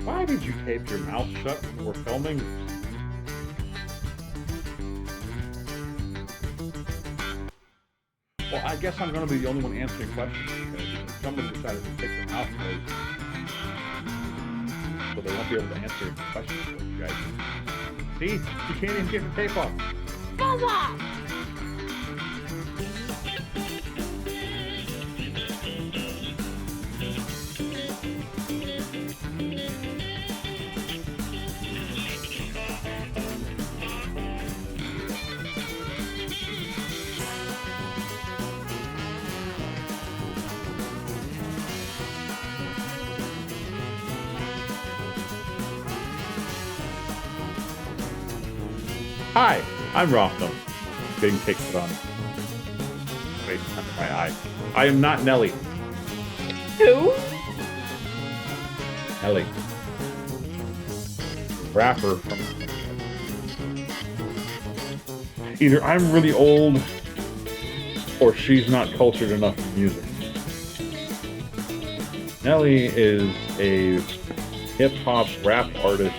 Why did you tape your mouth shut when we're filming? Well, I guess I'm going to be the only one answering questions because somebody decided to take their mouth closed. So they won't be able to answer questions for you guys. See? You can't even get the tape off. Buzz off! Hi, I'm Rothnum. Getting cake put on. Wait, under my eye. I am not Nelly. Who? Nelly. Rapper from... Either I'm really old, or she's not cultured enough in music. Nelly is a hip-hop rap artist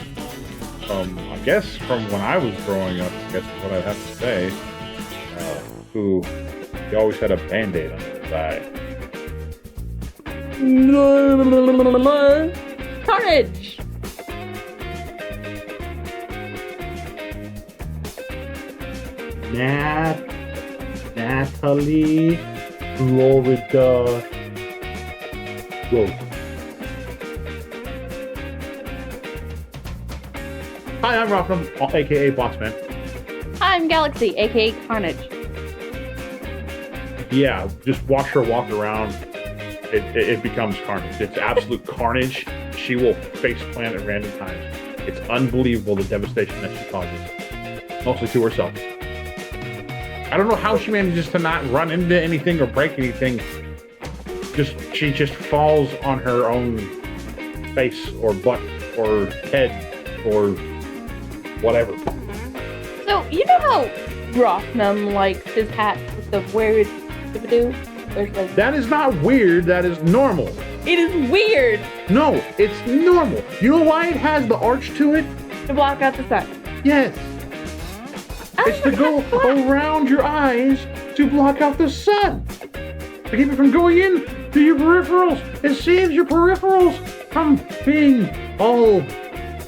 from, I guess, from when I was growing up, I guess is what I'd have to say, who he always had a Band-Aid on his eye. Carnage! Natalie Florida. Whoa. Hi, I'm Rothnum, aka Bossman. I'm Galaxy, aka Carnage. Yeah, just watch her walk around. It becomes carnage. It's absolute carnage. She will face plant at random times. It's unbelievable the devastation that she causes. Mostly to herself. I don't know how she manages to not run into anything or break anything. She just falls on her own face or butt or head or whatever. So, you know how Rothnum likes his hat with the weird doo? That is not weird, that is normal. It is weird! No, it's normal. You know why it has the arch to it? To block out the sun. Yes. It's to go around your eyes to block out the sun. To keep it from going in to your peripherals. It saves your peripherals from being all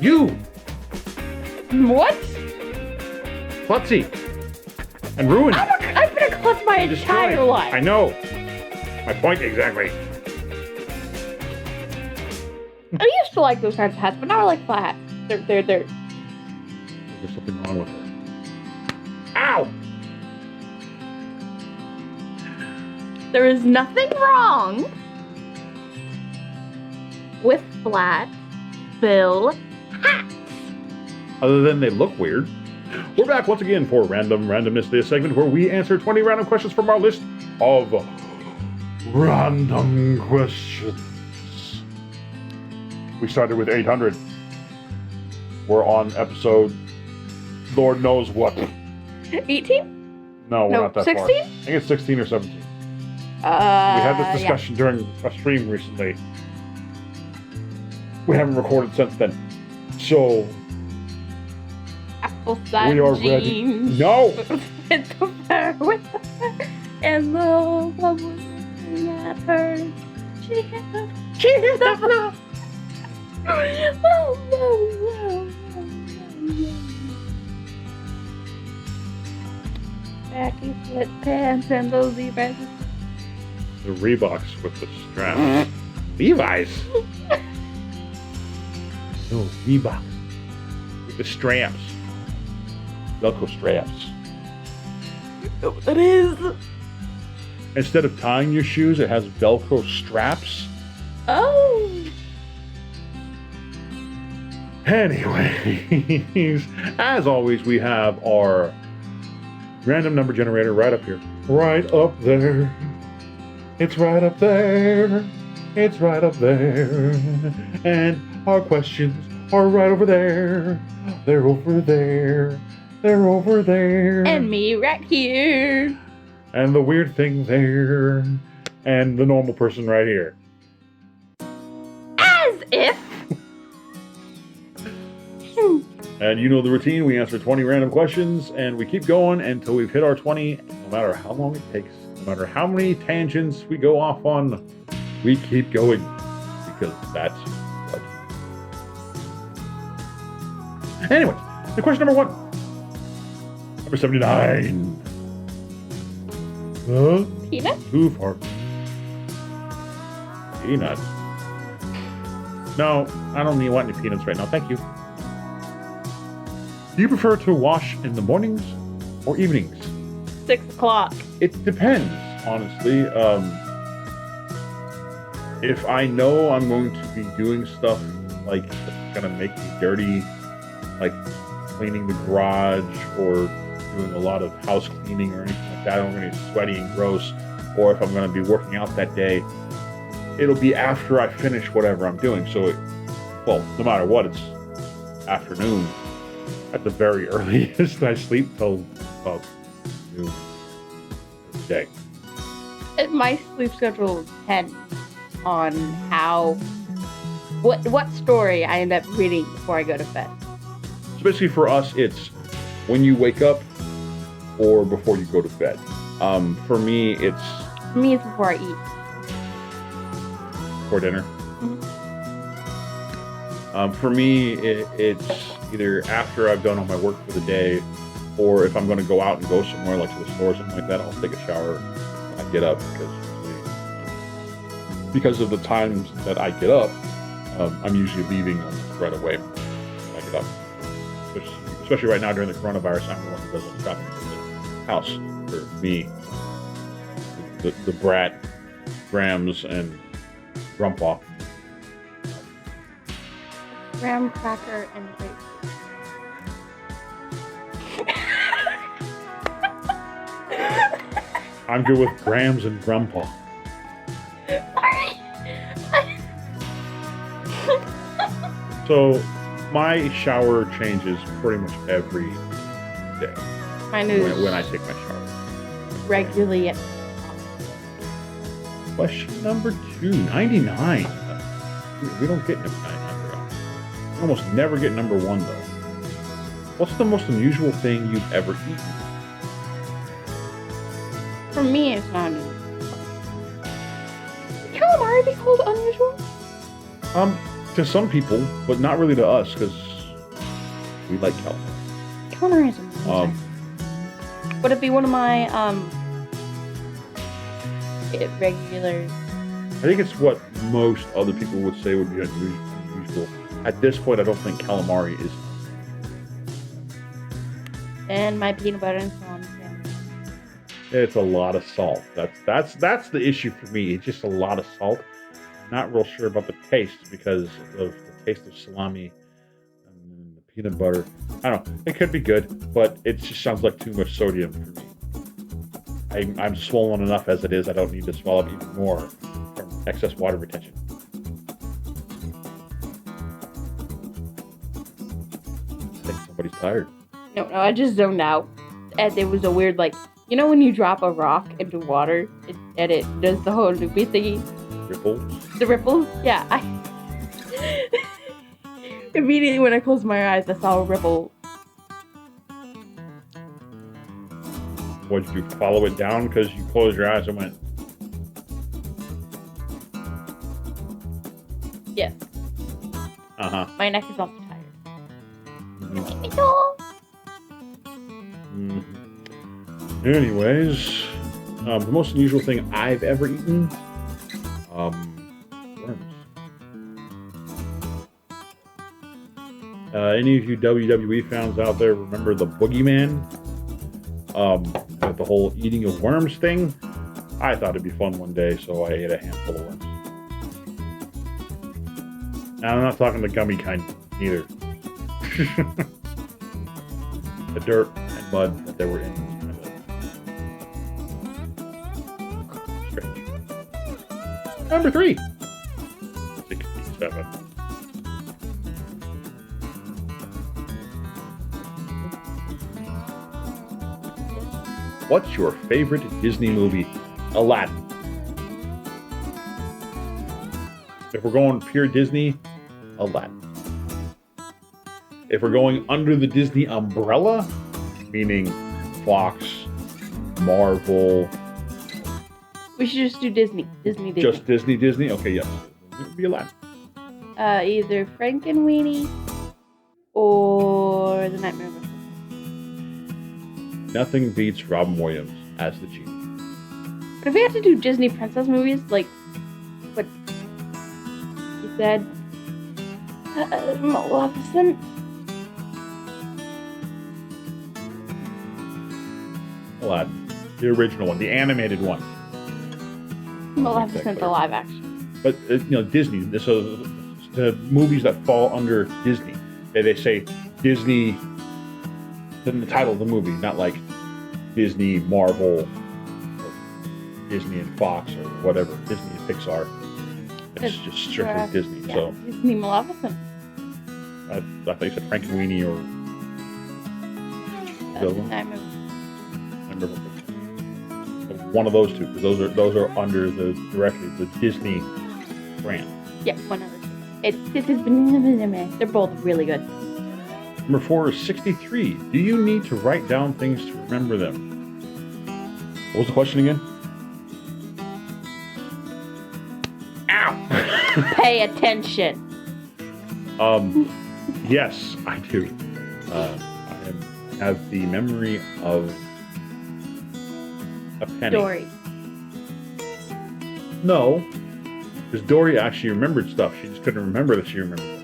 you. What? Klutzy. And ruined. I've been a klutz my entire life. I know. My point exactly. I used to like those kinds of hats, but now I like flat hats. They're. There's something wrong with her. Ow! There is nothing wrong with flat bill hats. Other than they look weird. We're back once again for Random Randomness, this segment where we answer 20 random questions from our list of random questions. We started with 800. We're on episode Lord knows what. 18? No, we're not that 16? far. I think it's 16 or 17. We had this discussion during a stream recently. We haven't recorded since then. So... Apple side we are jeans. ready. No! with the fur, with the fur. And the one was looking at her. She hit the floor. Baggy sweatpants and those Levi's. The Reeboks with the straps. Levi's? No, Reeboks. With the straps. Velcro straps. You know what that is? Instead of tying your shoes, it has Velcro straps. Oh. Anyways, as always, we have our random number generator right up here. Right up there. It's right up there. It's right up there. And our questions are right over there. They're over there. They're over there. And me right here. And the weird thing there. And the normal person right here. As if And you know the routine. We answer 20 random questions, and we keep going until we've hit our 20, no matter how long it takes, no matter how many tangents we go off on, we keep going, because that's what. Anyway, the question number 1. Number 79. Peanut? Who farts? Peanuts. No, I don't want any peanuts right now. Thank you. Do you prefer to wash in the mornings or evenings? 6 o'clock. It depends, honestly. If I know I'm going to be doing stuff like that's gonna make me dirty, like cleaning the garage or doing a lot of house cleaning or anything like that, I'm gonna be sweaty and gross, or if I'm gonna be working out that day, it'll be after I finish whatever I'm doing. So, well, no matter what, it's afternoon at the very earliest. I sleep till about noon every day. My sleep schedule depends on what story I end up reading before I go to bed. So basically for us, it's when you wake up or before you go to bed. For me, it's before I eat. For dinner. Mm-hmm. For me, it's either after I've done all my work for the day, or if I'm going to go out and go somewhere, like to the store or something like that, I'll take a shower when I get up, because of the times that I get up, I'm usually leaving right away when I get up. Especially right now during the coronavirus, I'm the one who does all the shopping for the house. For me, the brat, Grams, and Grandpa. Graham cracker and grapefruit. I'm good with Grams and Grandpa. So my shower changes pretty much every day. Mine is when I take my shower. regularly. Question number 2, 99. We don't get number 99 very often. We almost never get number 1 though. What's the most unusual thing you've ever eaten? For me, it's not unusual. Calamari be called unusual? To some people, but not really to us, because we like calamari. Calamari is amazing. Would it be one of my regular? I think it's what most other people would say would be unusual. At this point, I don't think calamari is. And my peanut butter and salami sandwich. It's a lot of salt. That's the issue for me. It's just a lot of salt. Not real sure about the taste because of the taste of salami and the peanut butter. I don't know. It could be good, but it just sounds like too much sodium for me. I'm swollen enough as it is. I don't need to swallow up even more from excess water retention. I think somebody's tired. No, I just zoned out. And it was a weird, like, you know when you drop a rock into water and it does the whole loopy thingy? Ripples? The ripples? Yeah. Immediately when I closed my eyes, I saw a ripple. What, did you follow it down because you closed your eyes and went? Yes. Uh-huh. My neck is also tired. Anyways, the most unusual thing I've ever eaten, worms. Any of you WWE fans out there remember the Boogeyman? With the whole eating of worms thing? I thought it'd be fun one day, so I ate a handful of worms. Now, I'm not talking the gummy kind, either. The dirt and mud that they were in. Strange. Number 3. 67. What's your favorite Disney movie? Aladdin. If we're going pure Disney, Aladdin. If we're going under the Disney umbrella, meaning Fox, Marvel, We should just do Disney. Disney. just Disney. Okay, yes, it would be Aladdin. Either Frankenweenie or The Nightmare Before. Nothing beats Robin Williams as the genie. But if we have to do Disney princess movies, like what you said, Maleficent. Aladdin, the original one, the animated one. Maleficent, the live action. But Disney. So the movies that fall under Disney, they say Disney. In the title of the movie, not like Disney, Marvel, or Disney and Fox or whatever. Disney and Pixar. It's just strictly Disney. Yeah, So Disney Maleficent. I thought you said Frankenweenie or Nightmare. one of those two, because those are under the directly the Disney brand. Yeah, one of the two. They're both really good. Number 4 is 63. Do you need to write down things to remember them? What was the question again? Ow! Pay attention. Yes, I do. I have the memory of a penny. Dory. No, because Dory actually remembered stuff. She just couldn't remember that she remembered stuff.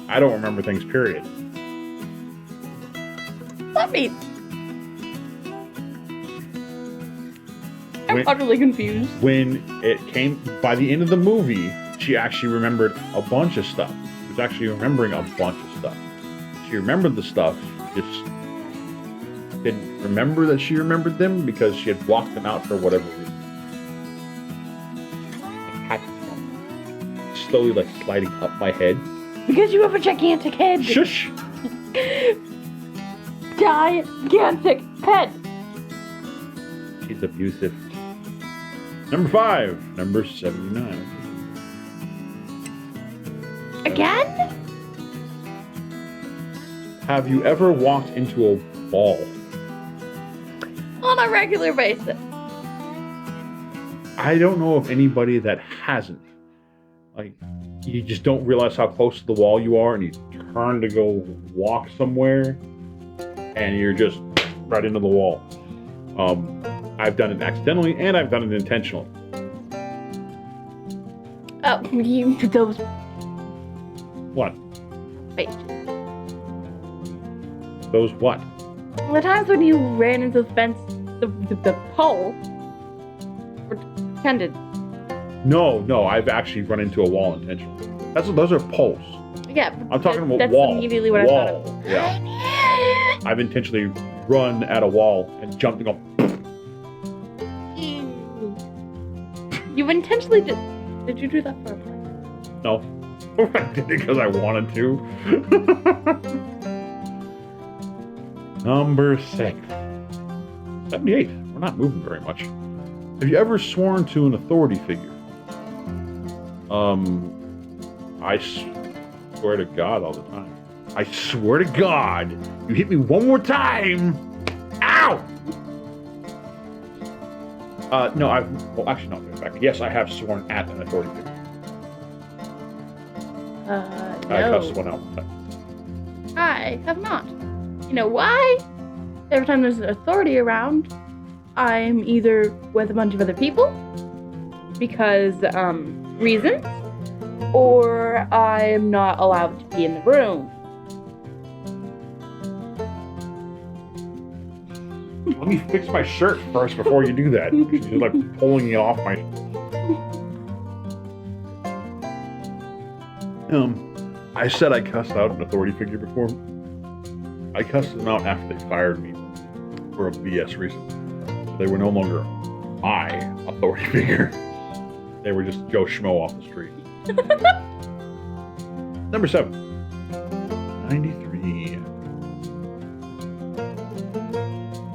I don't remember things, period. That means I'm utterly confused. When it came, by the end of the movie, she actually remembered a bunch of stuff. She was actually remembering a bunch of stuff. She remembered the stuff, she just didn't remember that she remembered them because she had blocked them out for whatever reason. I had slowly sliding up my head. Because you have a gigantic head. Shush! Gigantic head. She's abusive. Number 5, number 79. Again? Have you ever walked into a wall? On a regular basis. I don't know of anybody that hasn't. You just don't realize how close to the wall you are, and you turn to go walk somewhere, and you're just right into the wall. I've done it accidentally, and I've done it intentionally. Oh, those What? wait. Those what? The times when you ran into the fence, the pole, pretended. No, I've actually run into a wall intentionally. Those are poles. Yeah, I'm talking about that's wall. immediately what I thought of. Yeah. I've intentionally run at a wall and jumped and go. You intentionally did. Did you do that for a prank? No. I did it because I wanted to. Number 6. 78. We're not moving very much. Have you ever sworn to an authority figure? I swear to God all the time. I swear to God, you hit me one more time. Ow! No, actually, no, in fact, yes, I have sworn at an authority figure. No. I cussed one out one time. I have not. You know why? Every time there's an authority around, I'm either with a bunch of other people because reasons, or I'm not allowed to be in the room. Let me fix my shirt first before you do that. You're pulling it off my. I said I cussed out an authority figure before. I cussed them out after they fired me for a BS reason. They were no longer my authority figure. They were just Joe Schmo off the street. Number 7. 93.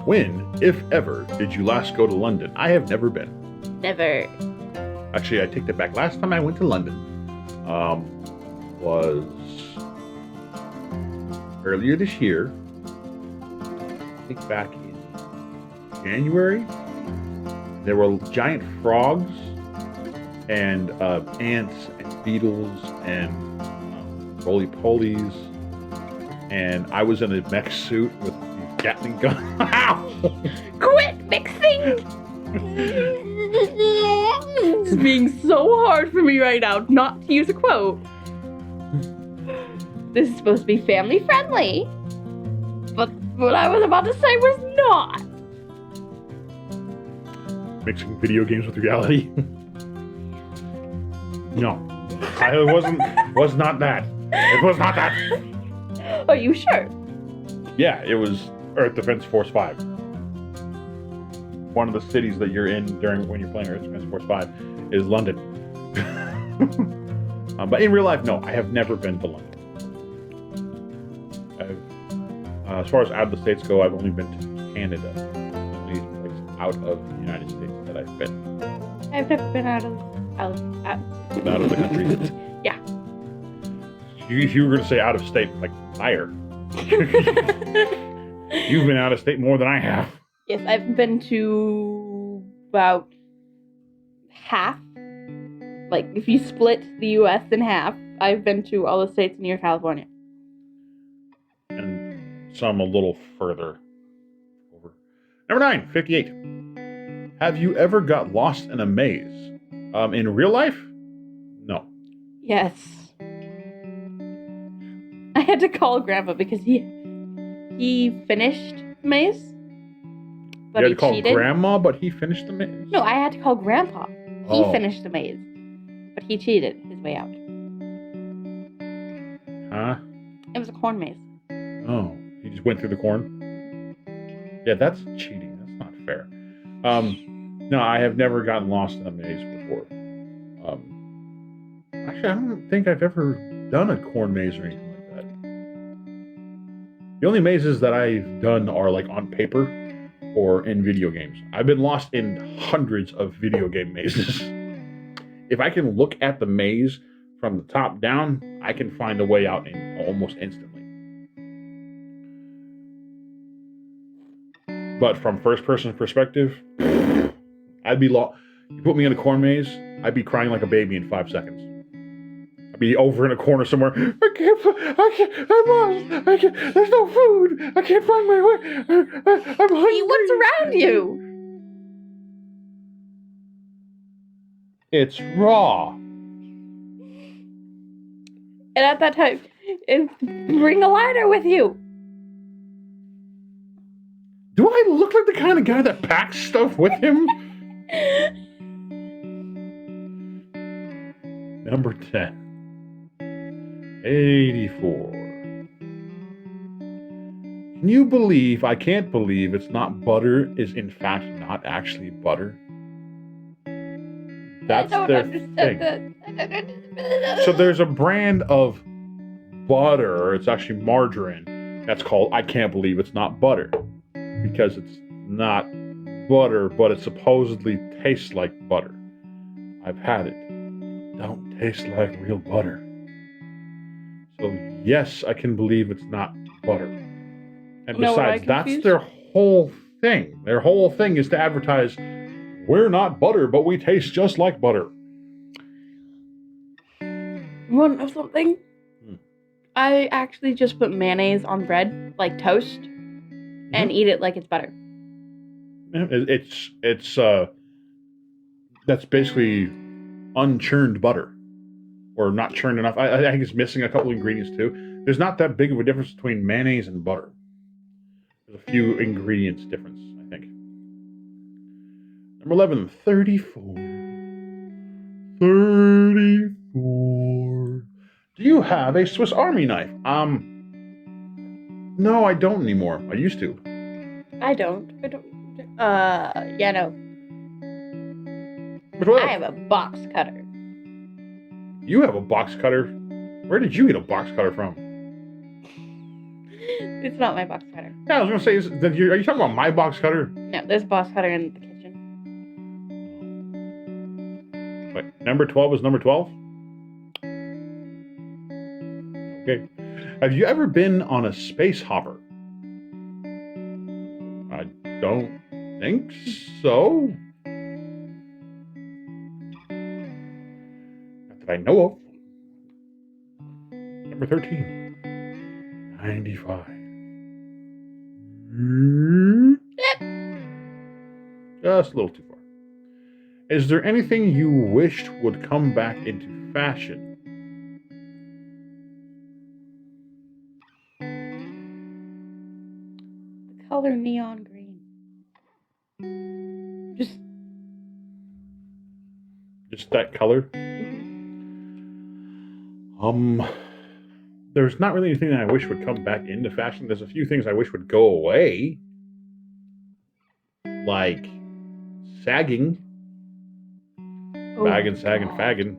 When, if ever, did you last go to London? I have never been. Never. Actually, I take that back. Last time I went to London was earlier this year, I think back in January, there were giant frogs and ants and beetles and roly-polies, and I was in a mech suit with a Gatling gun. Ow! Quit mixing! It's being so hard for me right now not to use a quote. This is supposed to be family friendly, but what I was about to say was not. Mixing video games with reality? No. Was not that. It was not that. Are you sure? Yeah, it was Earth Defense Force 5. One of the cities that you're in when you're playing Earth Defense Force 5 is London. But in real life, no, I have never been to London. As far as out of the States go, I've only been to Canada. The only place out of the United States that I've been. I've never been out of the country? Yeah. You were going to say out of state, like liar. You've been out of state more than I have. Yes, I've been to about half. Like, if you split the U.S. in half, I've been to all the states near California. And some a little further over. Number 9, 58. Have you ever got lost in a maze? In real life? No. Yes. I had to call Grandpa because he finished the maze. But you had to call cheated. Grandma, but he finished the maze? No, I had to call Grandpa. He Oh. finished the maze. But he cheated his way out. Huh? It was a corn maze. Oh. He just went through the corn? Yeah, that's cheating. That's not fair. No, I have never gotten lost in a maze before. Actually, I don't think I've ever done a corn maze or anything like that. The only mazes that I've done are like on paper or in video games. I've been lost in hundreds of video game mazes. If I can look at the maze from the top down, I can find a way out almost instantly. But from first-person perspective, I'd be lost. You put me in a corn maze, I'd be crying like a baby in 5 seconds. I'd be over in a corner somewhere. I'm lost. There's no food. I can't find my way. I'm hungry. What's around you? It's raw. And at that time, bring a lighter with you. Do I look like the kind of guy that packs stuff with him? Number 10. 84. Can you believe I can't believe it's not butter is in fact not actually butter? That's their thing. So there's a brand of butter, or it's actually margarine, that's called I can't believe it's not butter. Because it's not butter, but it supposedly tastes like butter. I've had it. It don't taste like real butter. So yes, I can believe it's not butter. And besides, that's their whole thing. Their whole thing is to advertise, we're not butter, but we taste just like butter. You want to know something? I actually just put mayonnaise on bread, like toast, and eat it like it's butter. It's that's basically unchurned butter, or not churned enough. I think it's missing a couple ingredients too. There's not that big of a difference between mayonnaise and butter. There's a few ingredients difference, I think. Number 11, 34. 34. Do you have a Swiss Army knife? No, I don't anymore. I used to. I don't. Yeah, no. Number 12. I have a box cutter. You have a box cutter? Where did you get a box cutter from? It's not my box cutter. Yeah, I was gonna say, are you talking about my box cutter? No, there's a box cutter in the kitchen. Wait, number 12 is number 12? Okay. Have you ever been on a space hopper? I don't think so. Not that I know of. Number 13. 95. Just a little too far. Is there anything you wished would come back into fashion? The color neon green. Just that color? There's not really anything that I wish would come back into fashion. There's a few things I wish would go away. Like sagging. Bagging, sagging, fagging.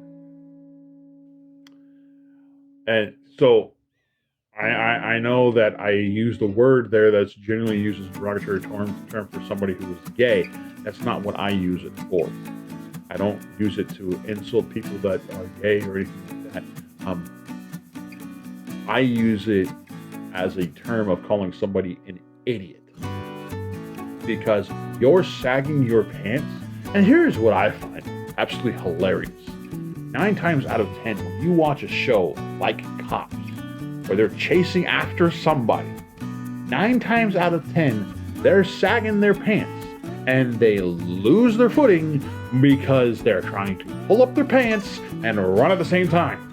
And so I know that I used a word there that's generally used as a derogatory term for somebody who is gay. That's not what I use it for. I don't use it to insult people that are gay or anything like that. I use it as a term of calling somebody an idiot. Because you're sagging your pants, and here's what I find absolutely hilarious. 9 times out of 10, when you watch a show like Cops, where they're chasing after somebody, 9 times out of 10, they're sagging their pants, and they lose their footing because they're trying to pull up their pants and run at the same time.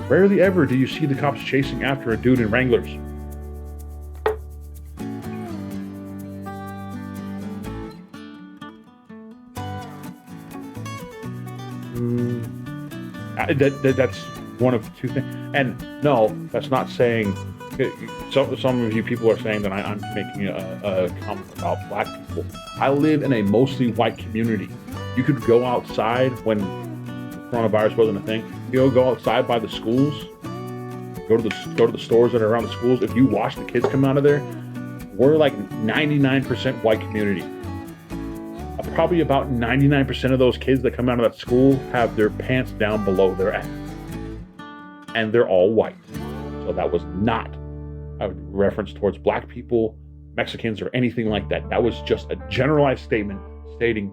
Rarely ever do you see the cops chasing after a dude in Wranglers. That's one of two things. And no, that's not saying. Some of you people are saying that I'm making a comment about black people. I live in a mostly white community. You could go outside when coronavirus wasn't a thing. You go outside by the schools. Go to the stores that are around the schools. If you watch the kids come out of there, we're like 99% white community. Probably about 99% of those kids that come out of that school have their pants down below their ass. And they're all white. So that was not a reference towards black people, Mexicans, or anything like that. That was just a generalized statement stating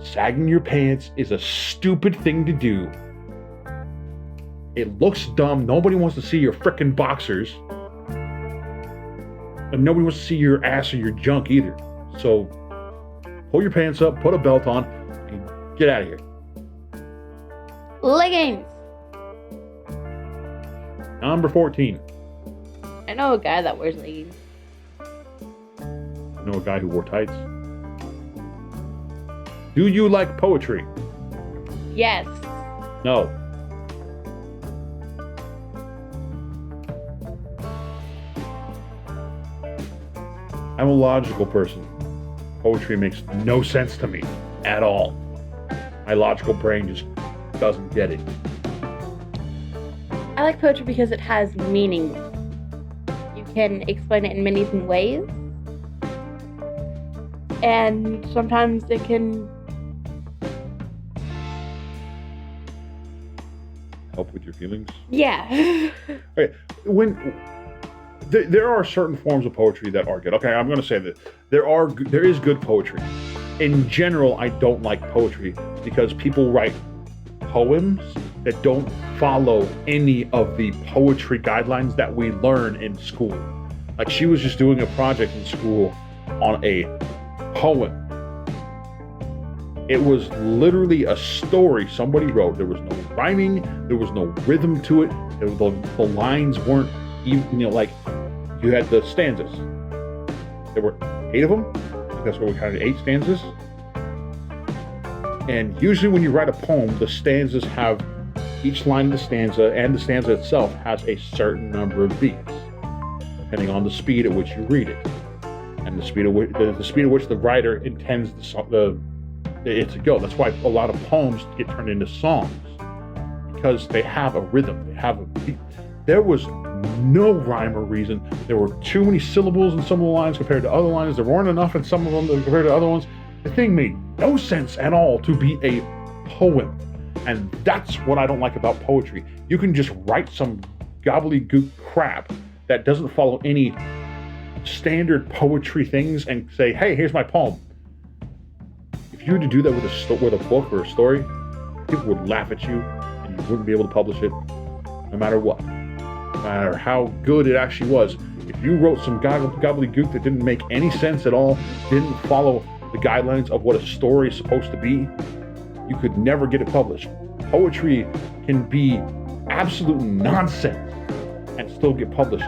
sagging your pants is a stupid thing to do. It looks dumb. Nobody wants to see your frickin' boxers. And nobody wants to see your ass or your junk either. So pull your pants up, put a belt on, and get out of here. Leggings. Number 14. I know a guy that wears leggings. I know a guy who wore tights. Do you like poetry? Yes. No. I'm a logical person. Poetry makes no sense to me at all. My logical brain just doesn't get it. I like poetry because it has meaning. You can explain it in many different ways. And sometimes it can help with your feelings? Yeah. Okay. There are certain forms of poetry that are good. Okay, I'm going to say that there is good poetry. In general, I don't like poetry because people write poems that don't follow any of the poetry guidelines that we learn in school. Like she was just doing a project in school on a poem. It was literally a story somebody wrote. There was no rhyming. There was no rhythm to it. The lines weren't even, like you had the stanzas. There were 8 of them. That's what we counted, 8 stanzas. And usually when you write a poem, the stanzas have, each line of the stanza and the stanza itself has a certain number of beats, depending on the speed at which you read it. And the speed at which the writer intends it to go. That's why a lot of poems get turned into songs, because they have a rhythm, they have a beat. There was no rhyme or reason. There were too many syllables in some of the lines compared to other lines. There weren't enough in some of them compared to other ones. The thing made no sense at all to be a poem. And that's what I don't like about poetry. You can just write some gobbledygook crap that doesn't follow any standard poetry things and say, hey, here's my poem. If you were to do that with a book or a story, people would laugh at you and you wouldn't be able to publish it no matter what. No matter how good it actually was. If you wrote some gobbledygook that didn't make any sense at all, didn't follow the guidelines of what a story is supposed to be, you could never get it published. Poetry can be absolute nonsense and still get published.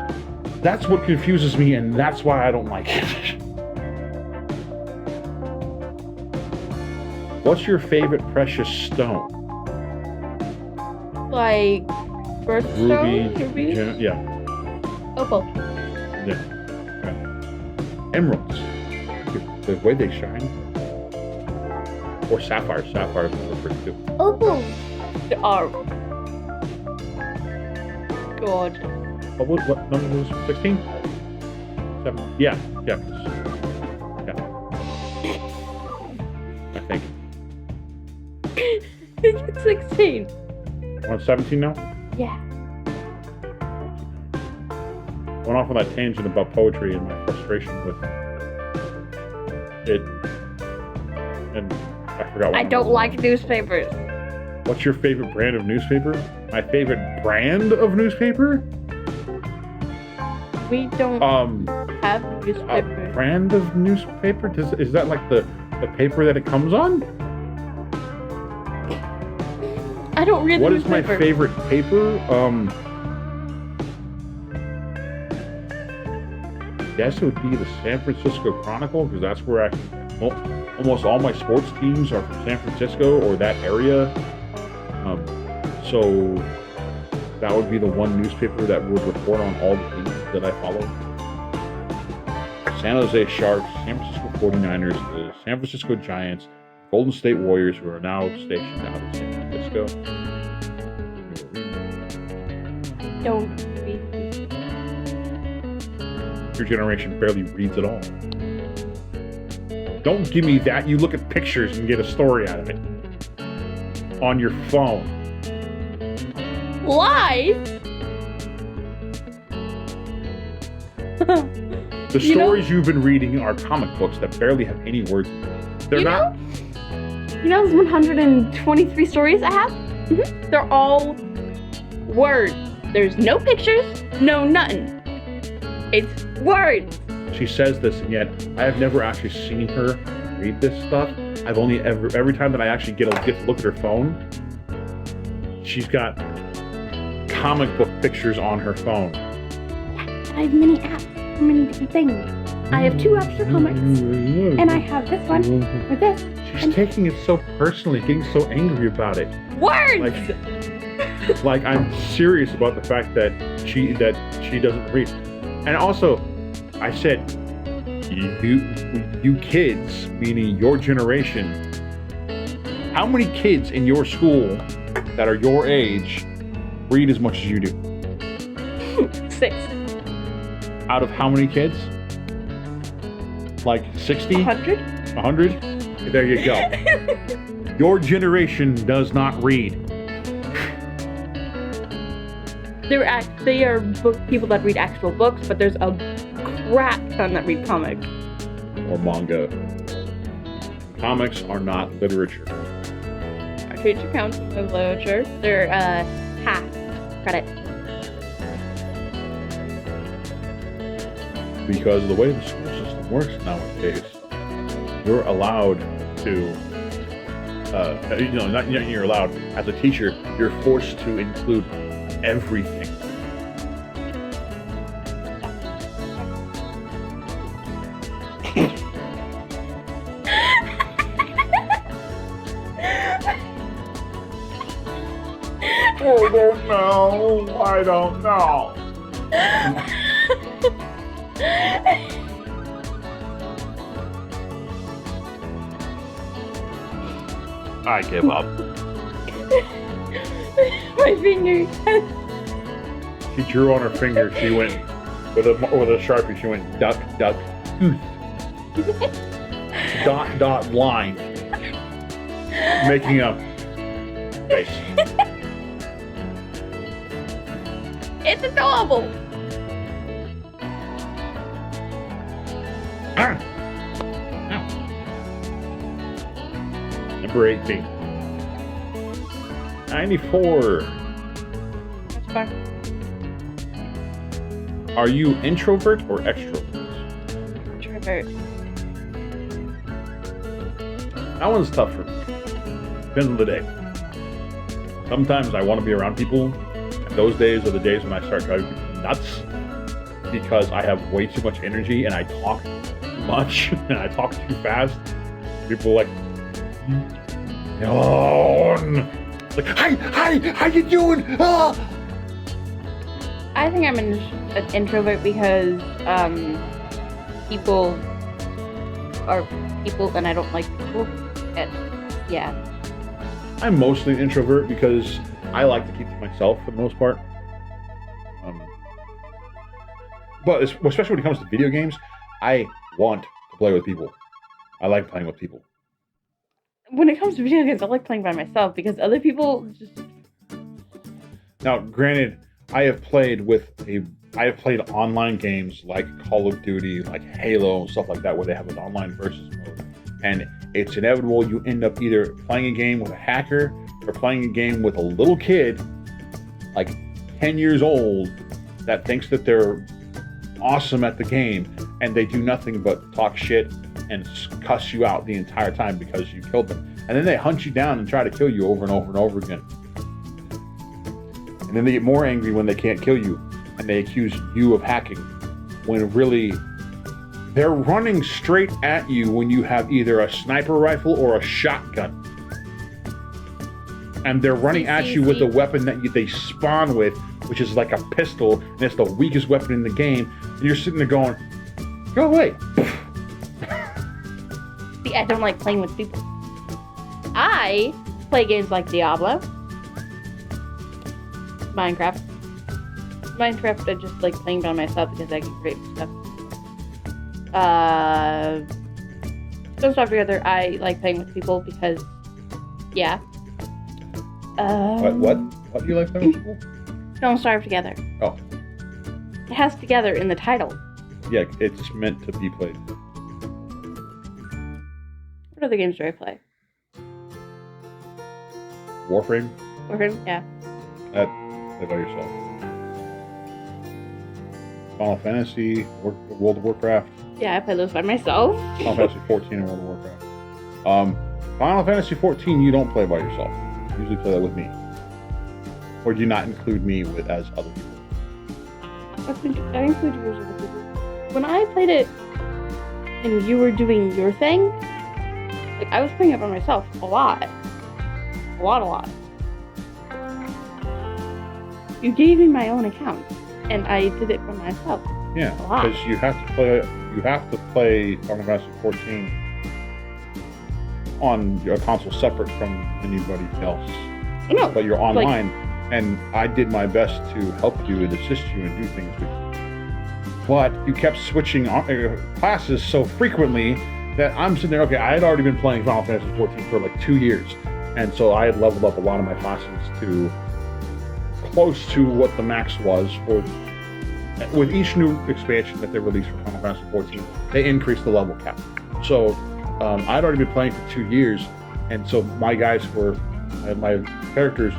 That's what confuses me, and that's why I don't like it. What's your favorite precious stone? Like birthstone? Ruby? Yeah. Opal. Yeah. Emeralds. The way they shine. Or sapphires. Sapphires are pretty too. Opals are gorgeous. What number was it? 16? 7? Yeah. I think. I think it's 16. We're on 17 now? Yeah. Went off on that tangent about poetry and my frustration with it. And I forgot what I don't like newspapers. What's your favorite brand of newspaper? My favorite brand of newspaper? We don't have newspaper. Brand of newspaper? Is that like the paper that it comes on? I don't read the newspaper. What is my favorite paper? I guess it would be the San Francisco Chronicle, because that's where almost all my sports teams are from San Francisco or that area. So that would be the one newspaper that would report on all the teams that I follow. San Jose Sharks, San Francisco 49ers, the San Francisco Giants, Golden State Warriors, who are now stationed out of San Francisco. Don't read. Your generation barely reads at all. Don't give me that. You look at pictures and get a story out of it. On your phone. Live? The stories you've been reading are comic books that barely have any words in them. They're not. You know those 123 stories I have? Mm-hmm. They're all words. There's no pictures, no nothing. It's words. She says this, and yet I have never actually seen her read this stuff. I've only every time that I actually get to look at her phone, she's got comic book pictures on her phone. Yeah, I have many apps for many different things. I have 2 apps for comics, and I have this one for this. She's taking it so personally, getting so angry about it. Words! Like I'm serious about the fact that she doesn't read. And also, I said, you kids, meaning your generation, how many kids in your school that are your age read as much as you do? 6. Out of how many kids? Like 60? 100? 100? There you go. Your generation does not read. They are people that read actual books, but there's a crap ton that read comics. Or manga. Comics are not literature. Our teacher counts as literature. They're half credit. Because of the way the school system works nowadays, you're allowed to, not you're allowed, as a teacher, you're forced to include everything. I don't know. I give up. My finger. She drew on her finger. She went with a Sharpie. She went duck, duck, dot, dot, line, making a face. It's adorable. Ah. Ow. Number 18. 94. That's fine. Are you introvert or extrovert? Introvert. That one's tough for me. Depends on the day. Sometimes I want to be around people, and those days are the days when I start driving people nuts because I have way too much energy and I talk too much and I talk too fast. People are like, like, hi, how you doing? Ah! I think I'm an introvert because people are people and I don't like people. And yeah. I'm mostly an introvert because I like to keep to myself for the most part. But especially when it comes to video games, I want to play with people. I like playing with people. When it comes to video games, I like playing by myself because other people just... Now, granted, I have played online games like Call of Duty, like Halo, and stuff like that, where they have an online versus mode. And it's inevitable you end up either playing a game with a hacker or playing a game with a little kid, like 10 years old, that thinks that they're awesome at the game, and they do nothing but talk shit and cuss you out the entire time because you killed them. And then they hunt you down and try to kill you over and over and over again. And then they get more angry when they can't kill you, and they accuse you of hacking, when really they're running straight at you when you have either a sniper rifle or a shotgun. And they're running at you with the weapon that they spawn with, which is like a pistol, and it's the weakest weapon in the game. And you're sitting there going, go away. See, I don't like playing with people. I play games like Diablo, Minecraft. I just like playing by myself because I can create stuff. Don't Starve Together, I like playing with people because, yeah. What do you like playing with people? Don't Starve Together. Oh. It has together in the title. Yeah, it's meant to be played. What other games do I play? Warframe? Warframe, yeah. Play by yourself. Final Fantasy, World of Warcraft. Yeah, I play those by myself. Final Fantasy 14 and World of Warcraft. Final Fantasy 14 you don't play by yourself. You usually play that with me. Or do you not include me as other people? I include you as other people. When I played it and you were doing your thing, like I was playing it by myself a lot. A lot. You gave me my own account, and I did it by myself. Yeah, because you have to play Final Fantasy 14 on a console separate from anybody else. No, but you're online, and I did my best to help you and assist you and do things with you. But you kept switching classes so frequently that I'm sitting there, okay, I had already been playing Final Fantasy 14 for like 2 years. And so I had leveled up a lot of my classes to close to what the max was for. With each new expansion that they released for Final Fantasy 14, they increased the level cap. So I'd already been playing for 2 years, and so my characters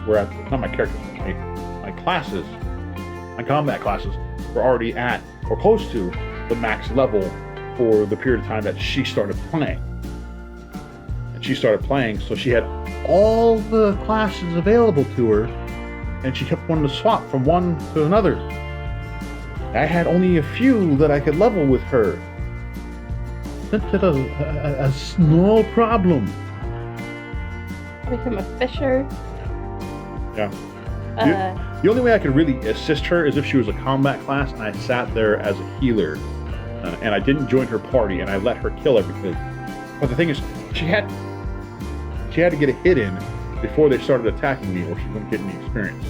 were at, not my characters, my classes, my combat classes were already at or close to the max level for the period of time that she started playing. And she started playing, so she had all the classes available to her, and she kept wanting to swap from one to another. I had only a few that I could level with her. That's a small problem. I become a fisher. Yeah. The only way I could really assist her is if she was a combat class and I sat there as a healer, and I didn't join her party and I let her kill everything. But the thing is, she had to get a hit in before they started attacking me, or she wouldn't get any experience.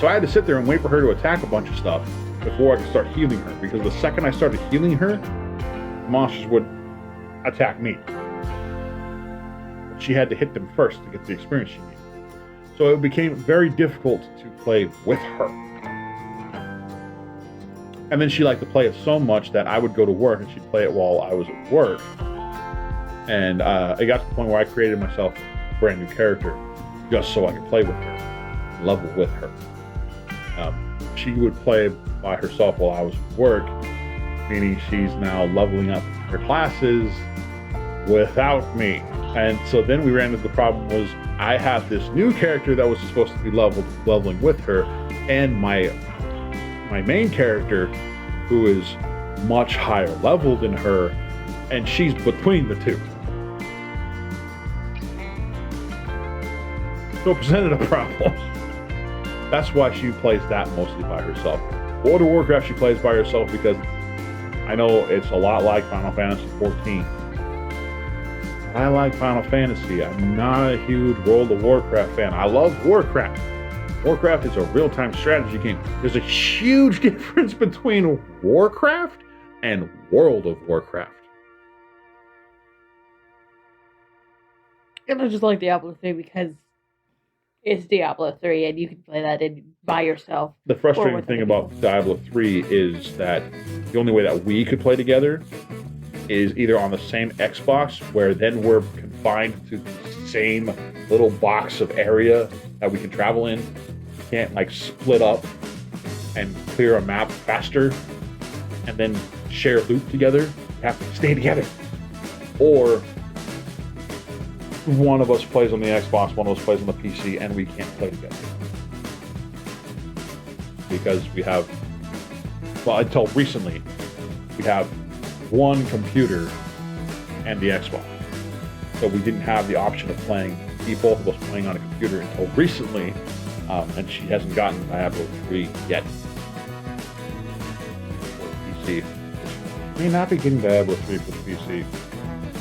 So I had to sit there and wait for her to attack a bunch of stuff before I could start healing her, because the second I started healing her, monsters would attack me. She had to hit them first to get the experience she needed. So it became very difficult to play with her. And then she liked to play it so much that I would go to work and she'd play it while I was at work. And it got to the point where I created myself a brand new character just so I could play with her, level with her. She would play by herself while I was at work, meaning she's now leveling up her classes without me. And so then we ran into the problem was I have this new character that was supposed to be leveling with her, and my main character, who is much higher level than her, and she's between the two. So it presented a problem. That's why she plays that mostly by herself. World of Warcraft she plays by herself because I know it's a lot like Final Fantasy XIV. I like Final Fantasy. I'm not a huge World of Warcraft fan. I love Warcraft. Warcraft is a real-time strategy game. There's a huge difference between Warcraft and World of Warcraft. I just like Diablo 3 because it's Diablo 3 and you can play that by yourself. The frustrating thing about Diablo 3 is that the only way that we could play together is either on the same Xbox, where then we're confined to the same little box of area that we can travel in. We can't like split up and clear a map faster and then share loot together. We have to stay together. Or one of us plays on the Xbox, one of us plays on the PC, and we can't play together. Because we have, well, until recently, we have one computer and the Xbox. So we didn't have the option of playing, both of us playing on a computer until recently, and she hasn't gotten Diablo 3 yet. For PC. May not be getting Diablo 3 for the PC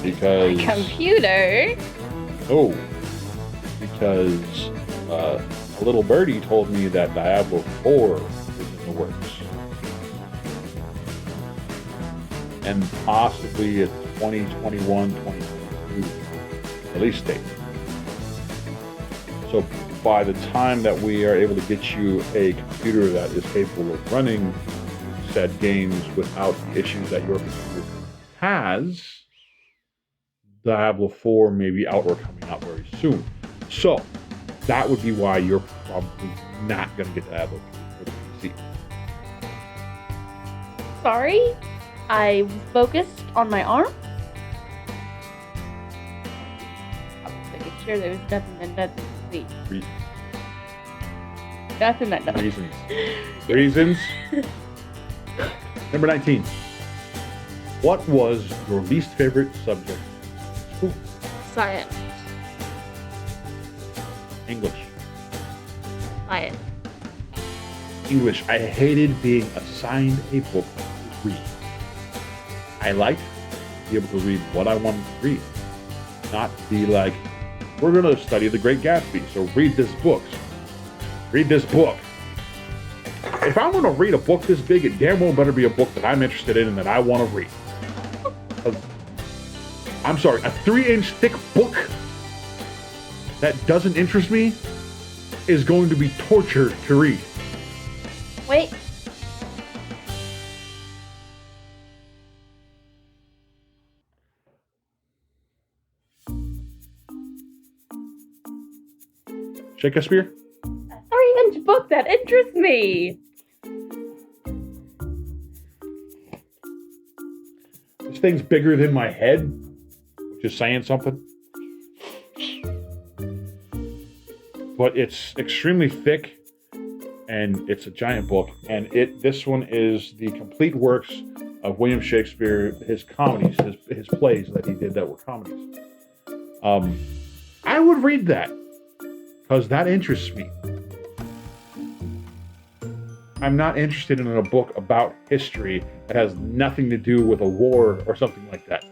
because... Computer? Oh, because a little birdie told me that Diablo 4 is in the works. And possibly a 2021, 2022 release date. So by the time that we are able to get you a computer that is capable of running said games without the issues that your computer has, Diablo 4 may be out or coming out very soon. So that would be why you're probably not going to get Diablo 3 for the PC. Sorry? I was focused on my arm. I was making sure there was nothing that doesn't see. Reasons. Nothing that doesn't. Reasons. Reasons. Number 19. What was your least favorite subject? Ooh. Science. English. Science. English. I hated being assigned a book to read. I liked to be able to read what I wanted to read. Not be like, we're going to study The Great Gatsby, so read this book. Read this book. If I'm going to read a book this big, it damn well better be a book that I'm interested in and that I want to read. I'm sorry, a 3-inch thick book that doesn't interest me is going to be torture to read. Wait. Shakespeare? A 3-inch book that interests me. This thing's bigger than my head, which is saying something. But it's extremely thick, and it's a giant book. And this one is the complete works of William Shakespeare, his comedies, his plays that he did that were comedies. I would read that, because that interests me. I'm not interested in a book about history that has nothing to do with a war or something like that.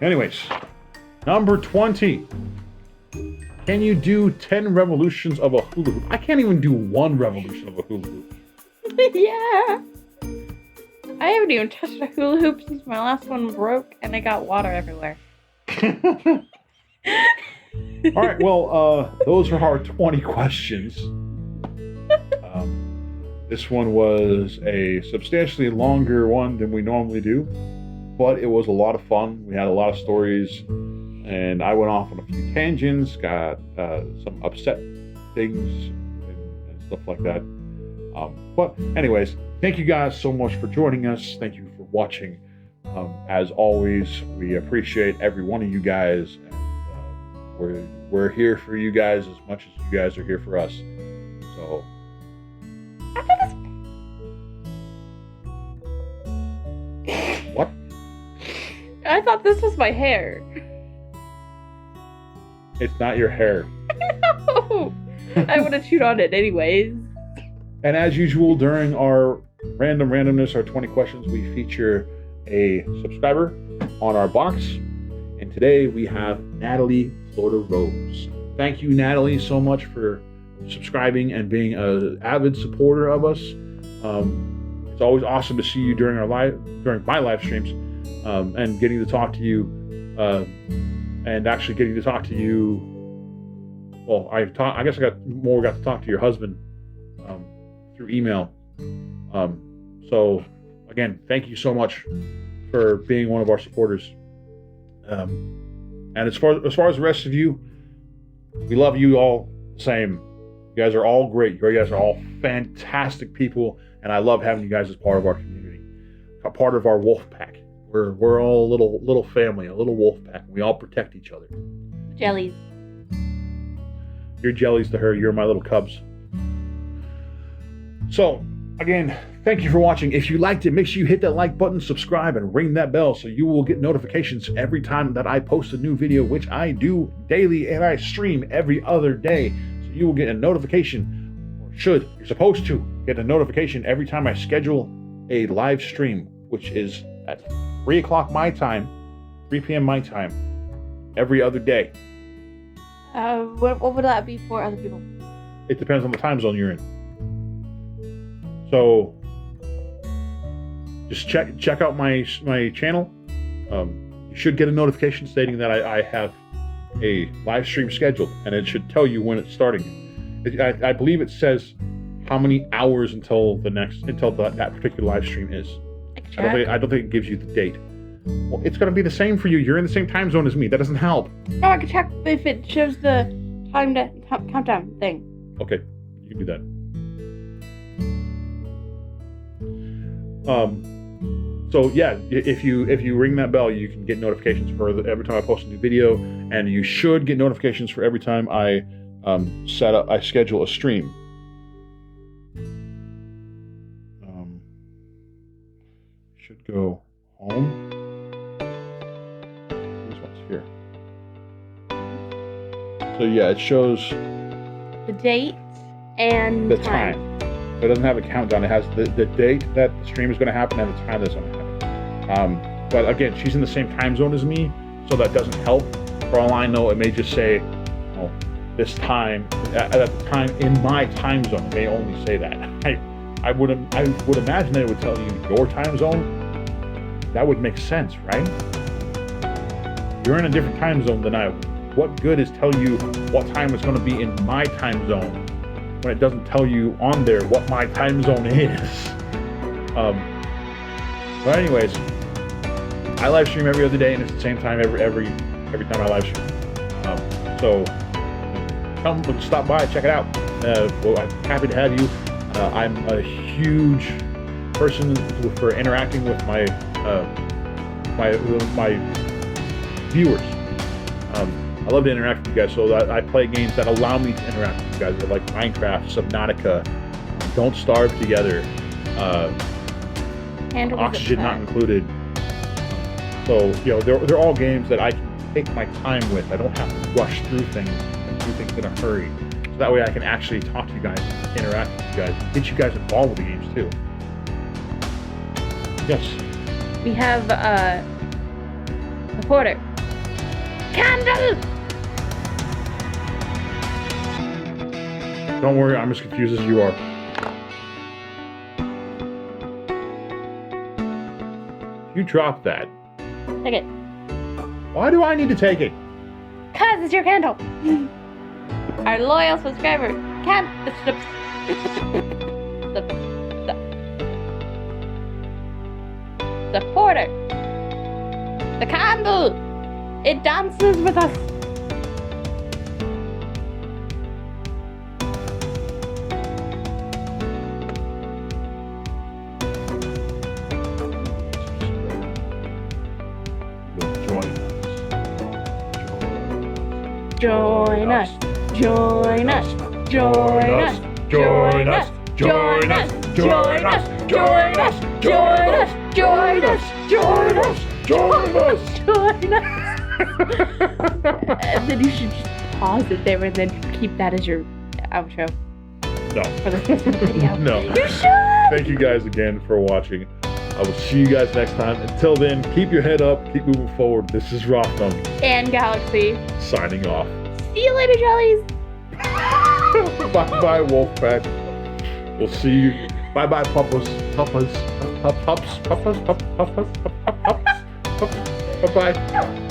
Anyways, number 20. Can you do 10 revolutions of a hula hoop? I can't even do 1 revolution of a hula hoop. Yeah. I haven't even touched a hula hoop since my last one broke and I got water everywhere. All right, well, those are our 20 questions. This one was a substantially longer one than we normally do, but it was a lot of fun. We had a lot of stories, and I went off on a few tangents, got some upset things and stuff like that. But anyways, thank you guys so much for joining us. Thank you for watching. As always, we appreciate every one of you guys. And, we're here for you guys as much as you guys are here for us. So. What? I thought this was my hair. It's not your hair. No. I would have chewed on it anyways. And as usual, during our randomness, our 20 questions, we feature a subscriber on our box. And today we have Natalie Florida Rose. Thank you, Natalie, so much for subscribing and being an avid supporter of us. It's always awesome to see you during my live streams, and getting to talk to you, and actually getting to talk to you. Well, I guess I got to talk to your husband through email. So again, thank you so much for being one of our supporters. And as far as the rest of you, we love you all the same. You guys are all great. You guys are all fantastic people, and I love having you guys as part of our community, a part of our wolf pack. We're all a little family, a little wolf pack. We all protect each other. Jellies. You're jellies to her. You're my little cubs. So, again, thank you for watching. If you liked it, make sure you hit that like button, subscribe, and ring that bell so you will get notifications every time that I post a new video, which I do daily, and I stream every other day. So you will get a notification, or you're supposed to get a notification every time I schedule a live stream, which is at 3 o'clock my time, 3 p.m. my time, every other day. What would that be for other people? It depends on the time zone you're in. So just check out my channel. You should get a notification stating that I have a live stream scheduled, and it should tell you when it's starting. I believe it says how many hours until that particular live stream is. I don't think it gives you the date. Well, it's gonna be the same for you. You're in the same time zone as me. That doesn't help. No, I can check if it shows the countdown thing. Okay, you can do that. So yeah, if you ring that bell, you can get notifications for every time I post a new video, and you should get notifications for every time I schedule a stream. Should go home. This one's here. So yeah, it shows the date and the time. It doesn't have a countdown. It has the date that the stream is going to happen and the time that's going to happen. But again, she's in the same time zone as me, so that doesn't help. For all I know, it may just say, this time at the time in my time zone. It may only say that. I would imagine that it would tell you your time zone. That would make sense, right? You're in a different time zone than I would. What good is tell you what time it's going to be in my time zone when it doesn't tell you on there what my time zone is? But anyways, I live stream every other day, and it's the same time every time I live stream. So come stop by, check it out. Well, I'm happy to have you. I'm a huge person for interacting with my viewers. I love to interact with you guys, so I play games that allow me to interact with you guys. They're like Minecraft, Subnautica, Don't Starve Together, Oxygen Not Included. So they're all games that I can take my time with. I don't have to rush through things and do things in a hurry. So that way I can actually talk to you guys, interact with you guys, get you guys involved with the games too. Yes. We have a supporter. Candle! Don't worry, I'm as confused as you are. You dropped that. Take it. Why do I need to take it? 'Cause This is your candle. Our loyal subscriber can't. Supporter. The candle. It dances with us. Join us. Join us. Join us. Join us. Join us. Join us. Join us. Join us. Join us. Join us. Join us. Join us. And then you should just pause it there and then keep that as your outro. No. For the rest of the video. No. You should. Thank you guys again for watching. I will see you guys next time. Until then, keep your head up, keep moving forward. This is Rotham And Galaxy. signing off. See you later, Jellies. Bye-bye, Wolfpack. We'll see you. Bye-bye, Puppers. Puppers. Pups. Puppers. Puppers. Puppers. Puppers. Bye-bye.